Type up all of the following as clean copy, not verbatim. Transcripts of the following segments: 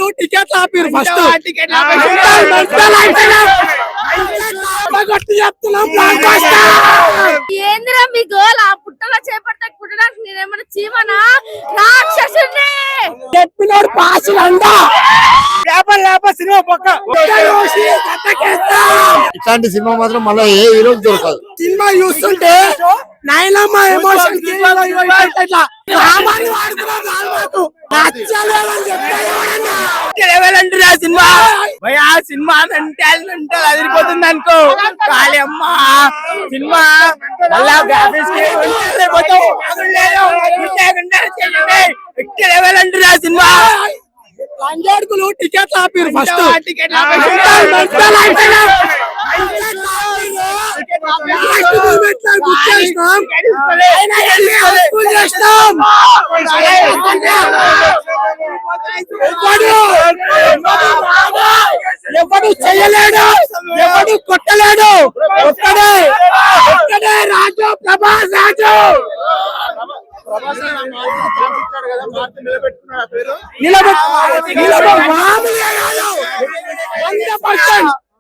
దండోడుకులు టికెట్లు ఆపిరు ఫస్ట్ ఏంద్రా మీ గోల్ ఆ పుట్టలో చేపడితే కుట్టడానికి నేనేమన్నా చీమనా రాక్షసుని చెప్పినోడు పాసులండా సినిమా పక్క ఇట్లాంటి సినిమా మాత్రం మళ్ళీ ఏ హీరోకి దొరకదు. సినిమా చూస్తుంటే నైనమ్మ ఎమోషన్ సినిమా సినిమా అంటే అదిరిపోతుంది అనుకో కాళీ అమ్మ సినిమా మళ్ళా లెవెల్ అంటారా సినిమా లంజాడుకులు టికెట్లు ఆపిరు ఫస్ట్ ఎవడు చేయలేడు ఎవడు కొట్టలేడు ఒక్కడే ఒక్కడే రాజు ప్రభాస్ రాజు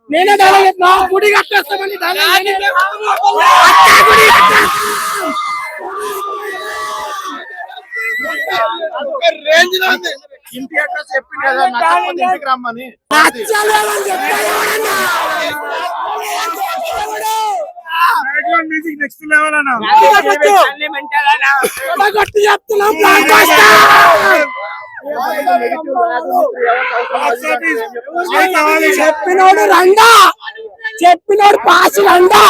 నేనే నా గుడి కట్టేస్తామని రేంజ్ లో ఉంది. ఇంటి అడ్రస్ చెప్పింది కదా ఇంటికి రమ్మని నెక్స్ట్ లెవెల్ చెప్పినోడు రండా చెప్పినోడు పాసులండా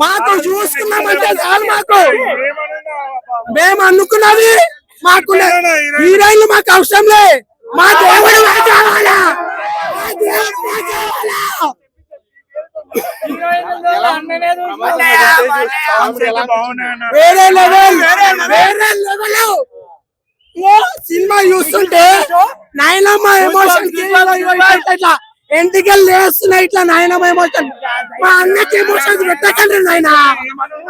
మాకు చూసుకున్నామంటే చాలు మాకు మేము అనుకున్నది మాకు హీరోయిన్లు మాకు అవసరం లే మా దేవుడు కావాలా వేరే లెవెల్ వేరే లెవెల్ సినిమా చూస్తుంటే నాయనమ్మ ఎమోషన్ ఇట్లా ఎంటికలు లేస్తున్నాయి ఇట్లా నాయనమ్మ ఎమోషన్ మా అన్నకి ఎమోషన్స్ పెట్టకండి నాయన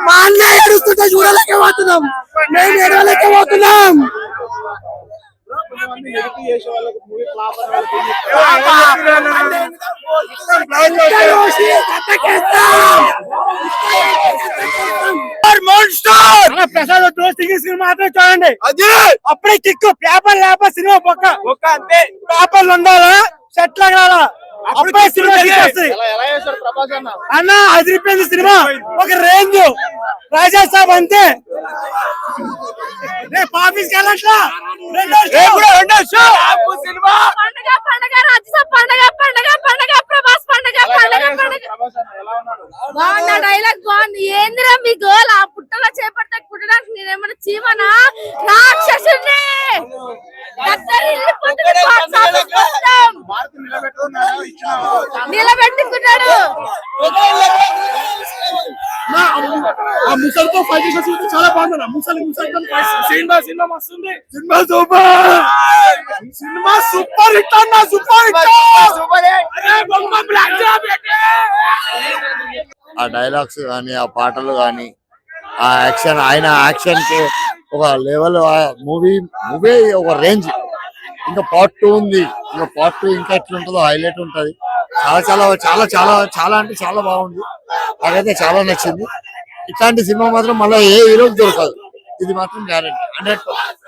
మా అన్న ఏడుస్తుంటే చూడలేకపోతున్నాం మేము ఏడవలేకపోతున్నాం ప్రసాద్ మాత్రం చూడండి అదే అప్పుడే కిక్కు పేపర్ లేప సినిమా పక్క ఒక్క అంతే పేపర్లు ఉండాలా సెట్లు అగడాలా అప్పుడే సినిమా అన్న అదిరిపోయింది సినిమా ఒక రేంజ్ రాజా సాబ్ అంతే రేపు ఆఫీస్కి వెళ్ళట్లా డైలాగ్ బాగుంది. ఏందిరా మీ గోల్ ఆ పుట్టలో చేపడితే కుట్టడానికి నేనేమన్నా చీమనా రాక్షసుని నిలబెట్టుకున్నాడు. ఆ ముసలితో ఫైట్ చేసి చాలా బాగుంది. ముసలి సినిమా సినిమా మస్తుంది. Cinema super cinema super hit అన్న సూపర్ హిట్. ఆ డైలాగ్స్ కానీ ఆ పాటలు కానీ ఆ యాక్షన్ ఆయన యాక్షన్ కి ఒక లెవెల్ మూవీ ఒక రేంజ్. ఇంకా పార్ట్ 2 ఉంది. ఇంకా పార్ట్ 2 ఇంకా ఎట్లుంటుందో హైలైట్ ఉంటది. చాలా చాలా చాలా చాలా చాలా అంటే చాలా బాగుంది. నాకైతే చాలా నచ్చింది. ఇట్లాంటి సినిమా మాత్రం మళ్ళీ ఏ హీరోకి దొరకదు. ఇది మాత్రం గ్యారెంటీ 100%.